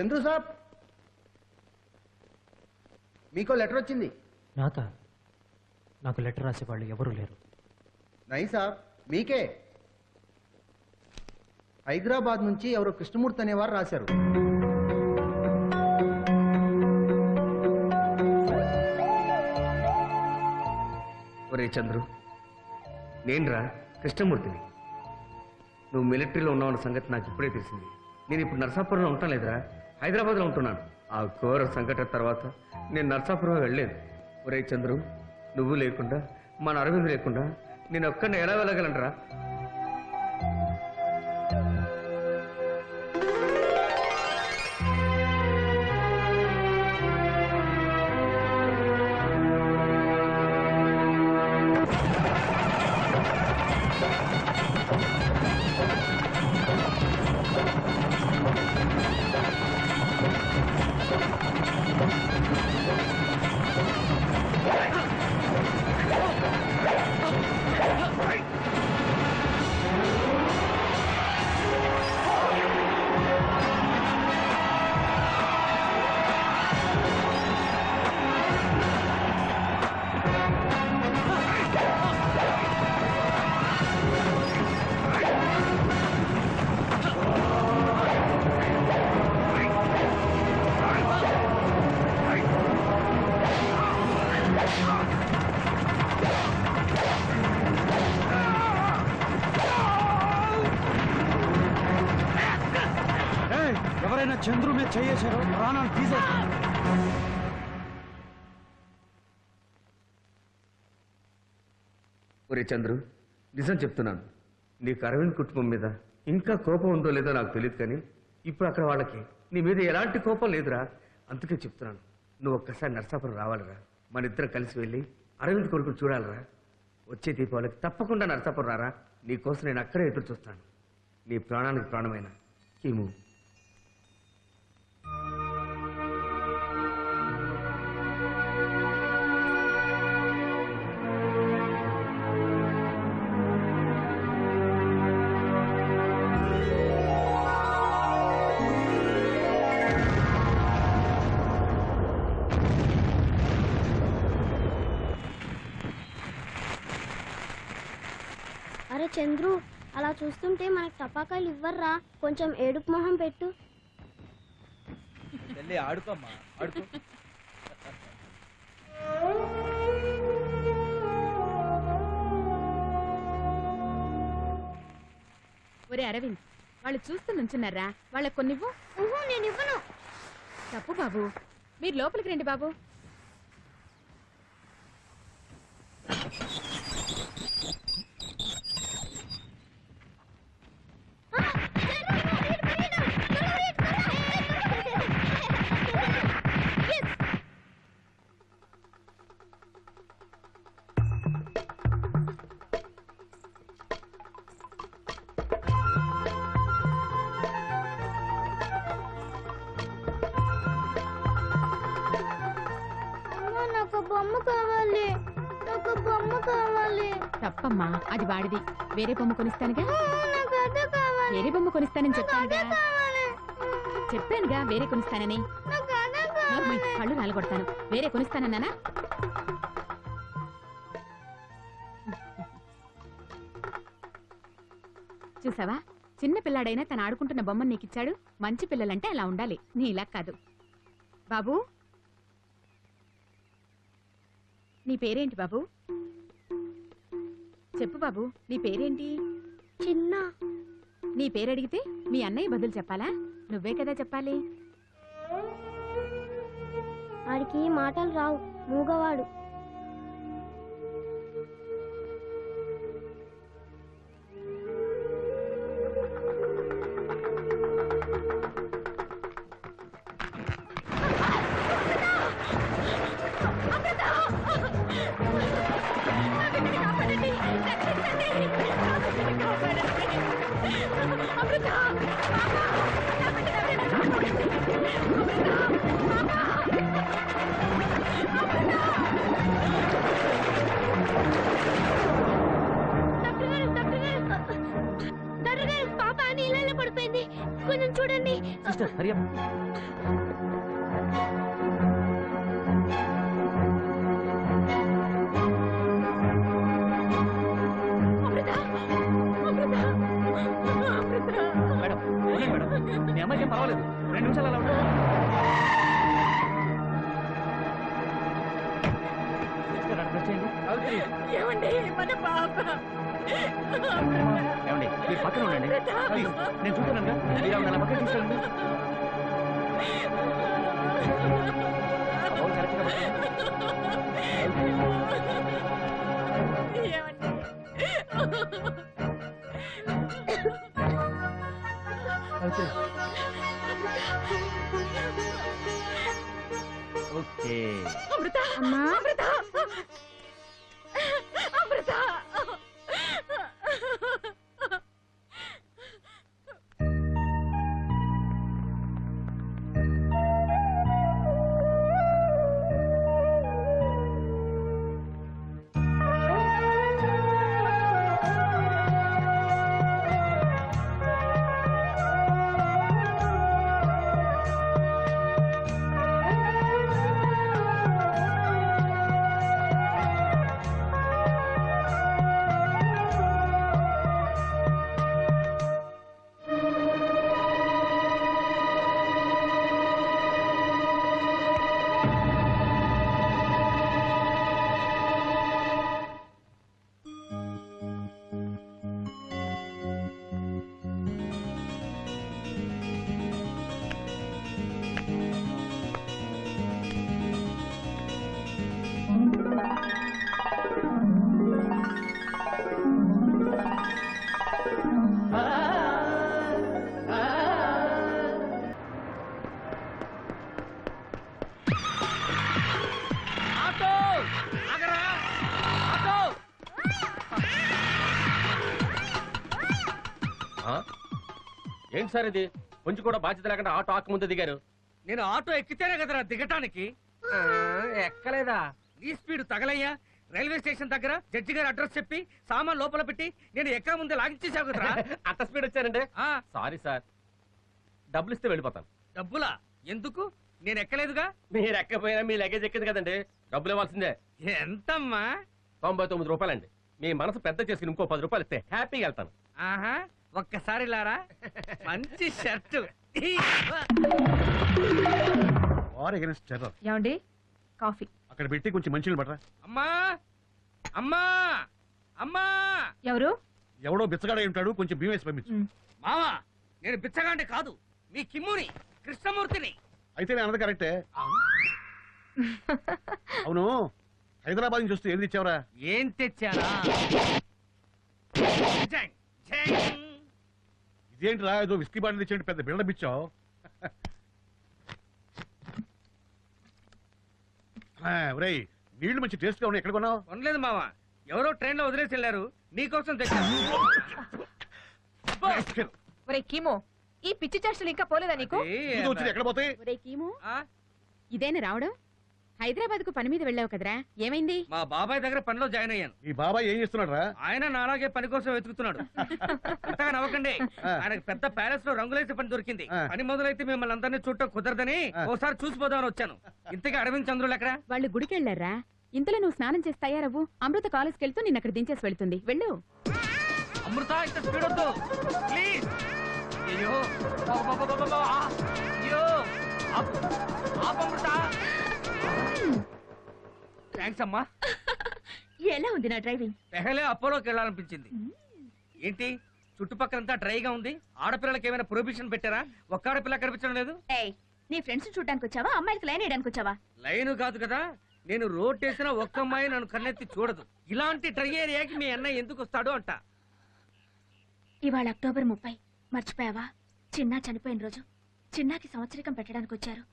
చంద్రు సాబ్, మీకో లెటర్ వచ్చింది. నాకా? నాకు లెటర్ రాసేవాళ్ళు ఎవరూ లేరు. నై సాబ్, మీకే. హైదరాబాద్ నుంచి ఎవరో కృష్ణమూర్తి అనేవారు రాశారు. ఒరే చంద్రు, నేనురా కృష్ణమూర్తిని. నువ్వు మిలిటరీలో ఉన్నావన్న సంగతి నాకు ఇప్పుడే తెలిసింది. నేను ఇప్పుడు నర్సాపురంలో ఉంటాను లేదురా, హైదరాబాద్లో ఉంటున్నాను. ఆ ఘోర సంఘటన తర్వాత నేను నర్సాపురం వెళ్ళలేదు. ఒరే చంద్రు, నువ్వు లేకుండా మన అరవింద్ లేకుండా నేను ఒక్కడిని ఎలా వెళ్ళగలనరా? ఎవరైనా చంద్రు మీద చేయేశారో ప్రాణాలు తీసేస్తారు. ఒరే చంద్రు, నిజం చెప్తున్నాను, నీకు అరవింద్ కుటుంబం మీద ఇంకా కోపం ఉందో లేదో నాకు తెలియదు, కానీ ఇప్పుడు అక్కడ వాళ్ళకి నీ మీద ఎలాంటి కోపం లేదురా. అందుకే చెప్తున్నాను, నువ్వు ఒక్కసారి నర్సాపురం రావాలిరా. మన ఇద్దరం కలిసి వెళ్ళి అరవింద్ కొడుకుని చూడాలిరా. వచ్చే దీపావళికి తప్పకుండా నర్సాపురం రారా. నీకోసం నేను అక్కడే ఎదురు చూస్తాను. నీ ప్రాణానికి ప్రాణమైన కీము. అరే చంద్రు, అలా చూస్తుంటే మనకు టపాకాయలు ఇవ్వర్రా. కొంచెం ఏడుపు మొహం పెట్టు. ఆడుకోమ్మా, ఆడుకో. ఒరే అరవింద్, వాళ్ళు చూస్తూ నుంచున్నారా, వాళ్ళకి కొన్నివ్వు. నేను ఇవ్వను. తప్పు బాబు, మీరు లోపలికి రండి బాబు. బొమ్మ కావాలి, నాకు బొమ్మ కావాలి. తప్పమ్మా, అది వాడిది. వేరే బొమ్మ కొనిస్తానుగా. నాకు అదే కావాలి. వేరే బొమ్మ కొనిస్తానని చెప్పానుగా. కావాలి. చెప్పానుగా వేరే కొనిస్తానని. నాకు అదే కావాలి. కళ్ళు నాలుగొడతాను. వేరే కొనిస్తానన్నానా? చూసావా, చిన్న పిల్లాడైనా తను ఆడుకుంటున్న బొమ్మను నీకిచ్చాడు. మంచి పిల్లలంటే అలా ఉండాలి, నీ ఇలా కాదు. బాబు, నీ పేరేంటి బాబు? చెప్పు బాబు, నీ పేరేంటి? చిన్న. నీ పేరు అడిగితే మీ అన్నయ్య బదులు చెప్పాలా? నువ్వే కదా చెప్పాలి. వాడికి మాటలు రావు, మూగవాడు. Hurry up. మేడం ఉండండి మేడం, మీ అమ్మాయికి ఏం పర్వాలేదు, 2 నిమిషాలు అలా ఉండండి. ఏమండి మన పాప ఏమండి మీరు పక్కన ఉండండి ప్లీజ్, నేను చూస్తాను. మీరు ఆవిడ నా పక్కన తీసుకెళ్ళండి. అవును, కరెక్ట్గా పట్టుకోండి. ఓకే. అమృత అమ్మా అమృత అమృత ఏంటి సార్ ఇది? కొంచెం కూడా బాధ్యత లేకుండా ఆటో ఆకు ముందు దిగారు. నేను ఆటో ఎక్కితేనే కదరా దిగటానికి. ఎక్కలేదా? నీ స్పీడ్ తగలయ్యా. రైల్వే స్టేషన్ దగ్గర జడ్జి గారి అడ్రస్ చెప్పి సామాన్ లోపల పెట్టి నేను ఎక్క ముందే లాగించేసావు కదరా. అంత స్పీడ్ వచ్చానండి. ఆ, సారీ సార్, డబ్బులు ఇస్తే వెళ్ళిపోతాను. డబ్బులా? ఎందుకు? నేను ఎక్కలేదుగా. మీరు ఎక్కపోయినా మీ లగేజ్ ఎక్కింది కదండి, డబ్బులు ఇవ్వాల్సిందే. ఎంతమ్మా? 99 రూపాయలండి. మీ మనసు పెద్ద చేసుకుని ఇంకో 10 రూపాయలు ఇస్తే హ్యాపీగా వెళ్తాను. ఆహా, ఒక్కసారి లారా. మంచి షర్టు. War against terror. ఏమండి కాఫీ అక్కడ పెట్టి కొంచెం మంచినీళ్ళు పట్టరా. అమ్మా అమ్మా అమ్మా. ఎవరు? ఎవడో బిచ్చగాడ ఉంటాడు, కొంచెం బియ్యం వేసి పంపించు. మావా, నేను బిచ్చగాండి కాదు, మీ కిమ్ముని కృష్ణమూర్తిని. అయితే నేను అన్నది కరెక్టే. అవును, హైదరాబాద్ నుంచి వస్తే ఏది ఇచ్చావరా? ఏం తెచ్చారా? జంగ్, జంగ్. ఇదేంటిరా, ఏదో విస్కీ బాటిల్ తెచ్చేయండి, పెద్ద బిల్డప్ ఇచ్చావు. ఒరేయ్, నీళ్లు మంచి టేస్ట్ గా ఉన్నాయి, ఎక్కడ కొన్నావు? కొనలేదు మావా, ఎవరో ట్రైన్ లో వదిలేసి వెళ్ళారు, నీకోసం తెచ్చాను. ఒరే కీమో, ఈ పిచ్చి చర్చలు ఇంకా పోలేదా నీకు? ఇది వచ్చింది, ఎక్కడ పోతాయి? ఒరే కీమో, ఆ, ఇదేనా రావడం? హైదరాబాద్ కు పని మీద వెళ్ళావు కదరా, ఏమైంది? మా బాబాయ్ దగ్గర పనిలో జాయిన్ అయ్యాను. ఈ బాబాయ్ ఏం చేస్తున్నాడు రా? ఆయన నాలాగే పని కోసం వెతుకుతున్నాడు. అంతగా నవ్వకండి, ఆయనకు పెద్ద ప్యాలెస్ లో రంగులేసే పని దొరికింది. పని మొదలైతే మిమ్మల్ని అందరినీ చూడటం కుదరదని ఓసారి చూసిపోదామని వచ్చాను. ఇంతకీ అరవింద్ చంద్రులు ఎక్కడ? వాళ్ళు గుడికి వెళ్ళారా? ఇంతలో నువ్వు స్నానం చేసి తయారవ్వు. అమృత కాలేజ్కి వెళ్తూ నిన్న అక్కడ దించేసి వెళ్తుంది, వెళ్ళు. అమృత, ఇంత స్పీడ్ వద్దు ప్లీజ్. అయ్యో, అయ్యో, అమృత. థ్యాంక్స్ అమ్మా. ఎలా ఉంది నా డ్రైవింగ్? పెహలే అపోలోకి వెళ్ళాలనిపించింది. ఏంటి చుట్టుపక్కలంతా డ్రైగా ఉంది? ఆడపిల్లలకి ఏమైనా ప్రొహిబిషన్ పెట్టారా? ఒక్క ఆడపిల్ల కనిపించడం లేదు. నీ ఫ్రెండ్స్ చూడడానికి వచ్చావా, అమ్మాయిలకి లైన్ వేయడానికి వచ్చావా? లైన్ కాదు కదా, నేను రోడ్ వేసిన ఒక్క అమ్మాయి నన్ను కన్నెత్తి చూడదు. ఇలాంటి డ్రై ఏరియాకి మీ అన్నయ్య ఎందుకు వస్తాడు అంట. ఇవాళ అక్టోబర్ 30, మర్చిపోయావా? చిన్నా చనిపోయిన రోజు. చిన్నాకి సంవత్సరికం పెట్టడానికి వచ్చారు.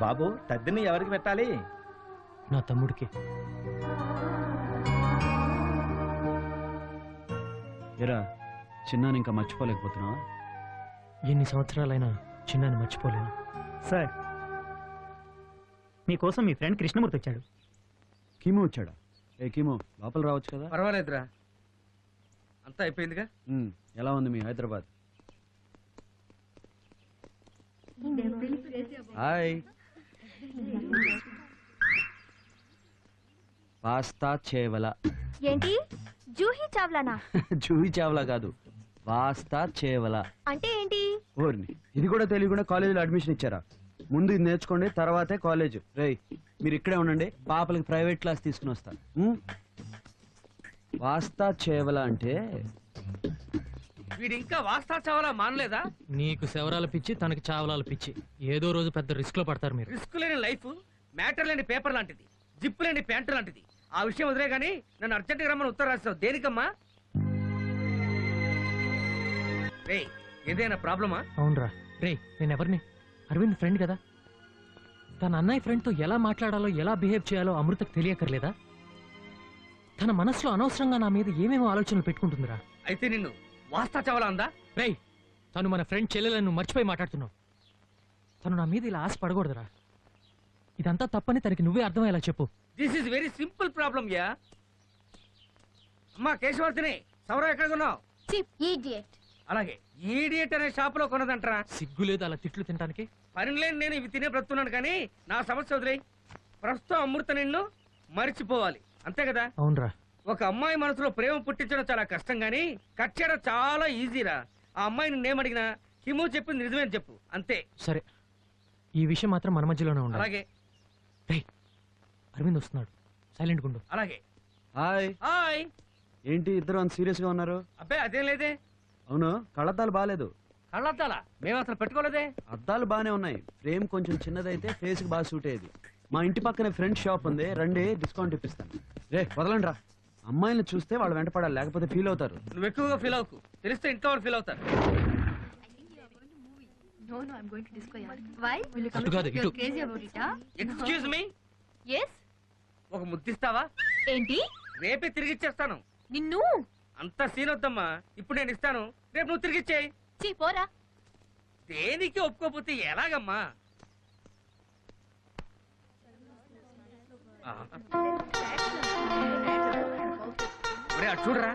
బాబు, తద్దిని ఎవరికి పెట్టాలి? నా తమ్ముడికి. ఎరా, చిన్నాని ఇంకా మర్చిపోలేకపోతున్నావా? ఎన్ని సంవత్సరాలైనా చిన్నాన్ని మర్చిపోలేను. సార్, మీకోసం మీ ఫ్రెండ్ కృష్ణమూర్తి వచ్చాడు. కీమో వచ్చాడా? ఏ కీమో, లోపల రావచ్చు కదా. పర్వాలేదురా, అంతా అయిపోయిందిగా. ఎలా ఉంది మీ హైదరాబాద్? హాయ్. వాస్తా చేవల. ఏంటి జూహీ చావ్లానా? జూహి చావలా కాదు, వాస్తా చేవల అంటే ఏంటి? ఓర్ని, ఇది కూడా తెలియకుండా కాలేజీలో అడ్మిషన్ ఇచ్చారా? ముందు ఇది నేర్చుకోండి, తర్వాతే కాలేజ్. రేయ్, మీరు ఇక్కడే ఉండండి, పాపలకి ప్రైవేట్ క్లాస్ తీసుకుని వస్తాను. వాస్తా చేవల అంటే వీడు ఇంకా వాస్తా చావాలా మానలేదా? నీకు శవరాల పిచ్చి, తనకి చావలాల పిచ్చి. ఏదో రోజు పెద్ద రిస్క్ లో పడతారు మీరు. రిస్క్ లేని లైఫ్, మ్యాటర్ లేని పేపర్ లాంటిది, జిప్ లేని ప్యాంటు లాంటిది. ఆ విషయం వదిలే గానీ నన్ను అర్జెంట్గా రమ్మని ఉత్తరం రాస్తావు దేనికమ్మా? రేయ్, ఏదైనా ప్రాబ్లమా? అవునరా రే, నేను ఎవరిని? అరవింద్ ఫ్రెండ్ కదా. తన అన్నయ్య ఫ్రెండ్తో ఎలా మాట్లాడాలో, ఎలా బిహేవ్ చేయాలో అమృతకు తెలియకర్లేదా? తన మనసులో అనవసరంగా నా మీద ఏమేమో ఆలోచనలు పెట్టుకుంటుందిరా. అయితే నిన్ను వాస్తా చావాలా అందా? రేయ్, తను మన ఫ్రెండ్ చెల్లెలను మర్చిపోయి మాట్లాడుతున్నావు. తను నా మీద ఇలా ఆశ పడకూడదురా. ఇదంతా తప్పని తనకి నువ్వే అర్థమయ్యేలా చెప్పు. This is very simple problem yeah. అమ్మా కేశవర్తిని, సౌరవ్ ఎక్కడ కొన్నావు? ఈడియట్. అలాగే ఈడియట్ అనే షాప్ లో కొన్నదంటరా. సిగ్గు లేదు అలా తిట్లు తినడానికి. పని లేని నేను ఇవి తినే బ్రతున్నాను కానీ నా సమస్య వదిలే. ప్రస్తుతం అమృత నిన్ను మరిచిపోవాలి, అంతే కదా? అవునరా. ఒక అమ్మాయి మనసులో ప్రేమ పుట్టించడం చాలా కష్టం గానీ కట్ చేయడం చాలా ఈజీరా. ఆ అమ్మాయి నిన్నేమడిగినా కిము చెప్పింది నిజమే అని చెప్పు, అంతే. సరే, ఈ విషయం మాత్రం మన మధ్యలోనే ఉండాలి. అలాగే రేయ్, అరవింద్ వస్తున్నాడు, సైలెంట్ గుండు. అలాగే. హాయ్. హాయ్. ఏంటి ఇద్దరు అంత సీరియస్ గా ఉన్నారు? అబ్బే అదేం లేదే. అవును, కళ్ళద్దాలు బాగాలేదు. కళ్ళద్దాలా? మేము అసలు పెట్టుకోలేదే. అద్దాలు బానే ఉన్నాయి, ఫ్రేమ్ కొంచెం చిన్నదైతే ఫేస్ కి బాగా సూట్ అయ్యేది. మా ఇంటి పక్కనే ఫ్రెండ్ షాప్ ఉంది, రండి డిస్కౌంట్ ఇప్పిస్తాను. రే వదలండి రా, అమ్మాయిని చూస్తే వాళ్ళు వెంట పడాలి, లేకపోతే ఫీల్ అవుతారు. నువ్వు ఎక్కువగా ఫీల్ అవ్వకు, తెలిస్తే ఇంట్లో వాళ్ళు ఫీల్ అవుతారు. అటు కాదు, ఇటు. Excuse me, yes. ఒక ముద్దిస్తావా? ఏంటి? రేపే తిరిగిచ్చేస్తాను. నిన్ను అంత సీన్ వద్దమ్మా, ఇప్పుడు నేను ఇస్తాను, రేపు నువ్వు తిరిగిచ్చేయి. పోరా. దేనికి ఒప్పుకోపోతే ఎలాగమ్మా? ఒరే అటు చూడరా.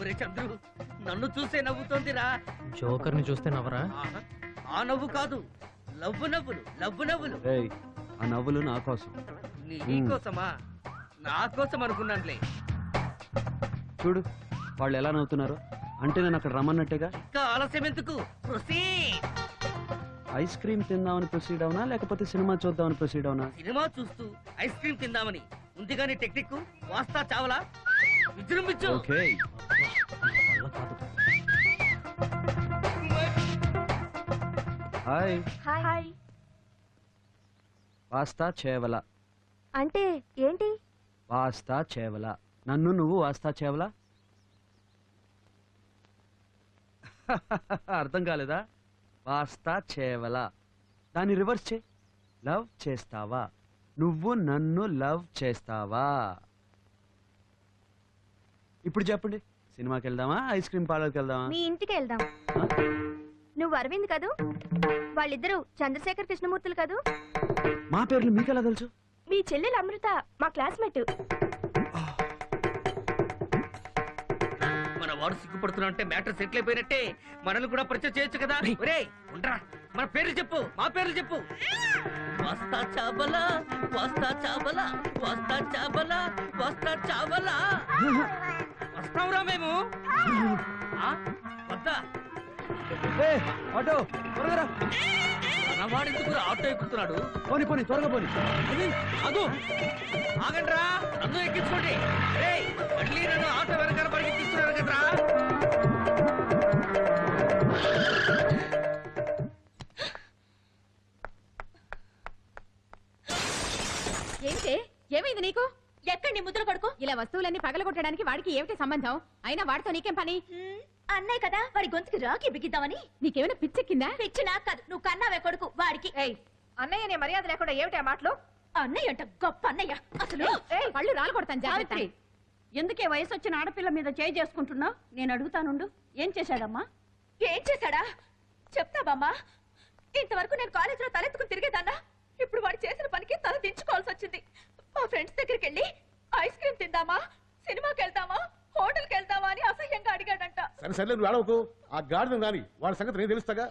ఒరే చంద్రు, నన్ను చూసే నవ్వుతోందిరా. జోకర్ని చూస్తే నవ్వరా? ఆహా, ఆ నవ్వు కాదు, లవ్వు నవ్వులు, లవ్వు నవ్వులు. రేయ్, ఆ నవ్వులు నా కోసం. నీ కోసమా? నా కోసం అనుకున్నానులే. చూడు వాళ్ళు ఎలా నవ్వుతున్నారు, అంటే నేను అక్కడ రమ్మన్నట్టుగా. ఇంకా ఆలస్యం ఎందుకు? ప్రొసీడ్. ఐస్ క్రీమ్ తిందామని ప్రొసీడ్ అవునా, లేకపోతే సినిమా చూద్దామని ప్రొసీడ్ అవునా? సినిమా చూస్తూ ఐస్ క్రీమ్ తిందామని ఉంది కానీ టెక్నిక్ వాస్తా చావలా. విజృంభించు. ఓకే. వల్ల కాదు. హాయ్. హాయ్. వాస్తా చేవల అంటే ఏంటి? వాస్తా చేవల. నన్ను నువ్వు వాస్తా చేవలా? అర్థం కాలేదా? వాస్తా చేవల, దాన్ని రివర్స్ చే. లవ్ చేస్తావా? నువ్వు నన్ను లవ్ చేస్తావా? ఇప్పుడు చెప్పండి, సినిమాకి వెళ్దామా, ఐస్ క్రీమ్ పార్లర్కి వెళ్దామా? మీ ఇంటికి వెళ్దాం. నువ్వు అరవింద్ కదూ? వాళ్ళిద్దరూ చంద్రశేఖర్ కృష్ణమూర్తులు కదూ? మా పేర్లు మీకెలా తెలుసు? మీ చెల్లెలు అమృత మా క్లాస్మేట్. మన వాడు సిగ్గుపడుతున్నా అంటే మ్యాటర్ సెటిల్ అయిపోయినట్టే. మనల్ని కూడా పరిచయం చేయొచ్చు కదా. ఒరేయ్ ఉండరా, మన పేర్లు చెప్పు, మా పేర్లు చెప్పు. వస్తా చాబలా, వస్తా చాబలా, వస్తా చాబలా, వస్తా చాబలా. వస్తావురా మేము? ఆ? వద్దా? ఏయ్, ఆటో త్వరగా రా. మన వాడు ఎందుకు ఆటో ఎక్కుతున్నాడు? పోనీ పోనీ, త్వరగా పోనీ. అదు ఆగండ్రా, నన్ను ఎక్కించుకోండి. రేయ్, మళ్ళీ నన్ను ఆటో వెనకాల పరిగెత్తిస్తున్నారు కదరా. ఏంటే, ఏమైంది నీకు? ఎక్కడ నీ ముద్ర కొడుకు? ఇలా వస్తువులన్నీ పగలగొట్టడానికి వాడికి ఏమిటి సంబంధం? అయినా వాడితో నీకేం పని? అన్నయ్య కదా, వాడి గొంతుకి రాకి బిగిద్దామని. నీకేమైనా పిచ్చెక్కిందా? పిచ్చి నాకు కాదు, నువ్వు కన్నావే కొడుకు వాడికి. అన్నయ్య నీ మర్యాద లేకుండా ఏమిటి ఆ మాటలు? అన్నయ్య అంట గొప్ప అన్నయ్య. అసలు పళ్ళు రాలు కొడతాను జాగ్రత్త. ఎందుకే వయసు వచ్చిన ఆడపిల్ల మీద చేయి చేసుకుంటున్నా? నేను అడుగుతానుండు. ఏం చేశాడమ్మా? ఏం చేశాడా చెప్తావమ్మా? ఇంతవరకు నేను కాలేజీలో తలెత్తుకుని తిరిగేదాన్నా. ఇప్పుడు వాడు చేసిన పనికి తల దించుకోవాల్సి వచ్చింది. మా ఫ్రెండ్స్ దగ్గరికి వెళ్ళి ఐస్ క్రీమ్ తిందామా, సినిమాకి వెళ్దామా, హోటల్కి వెళ్దామా అని అసహ్యంగా అడిగాడంట. సరే సర్లే నువ్వు ఆడవకు. ఆ గాడిద కానీ వాడి సంగతి నేను తెలుస్తాగా.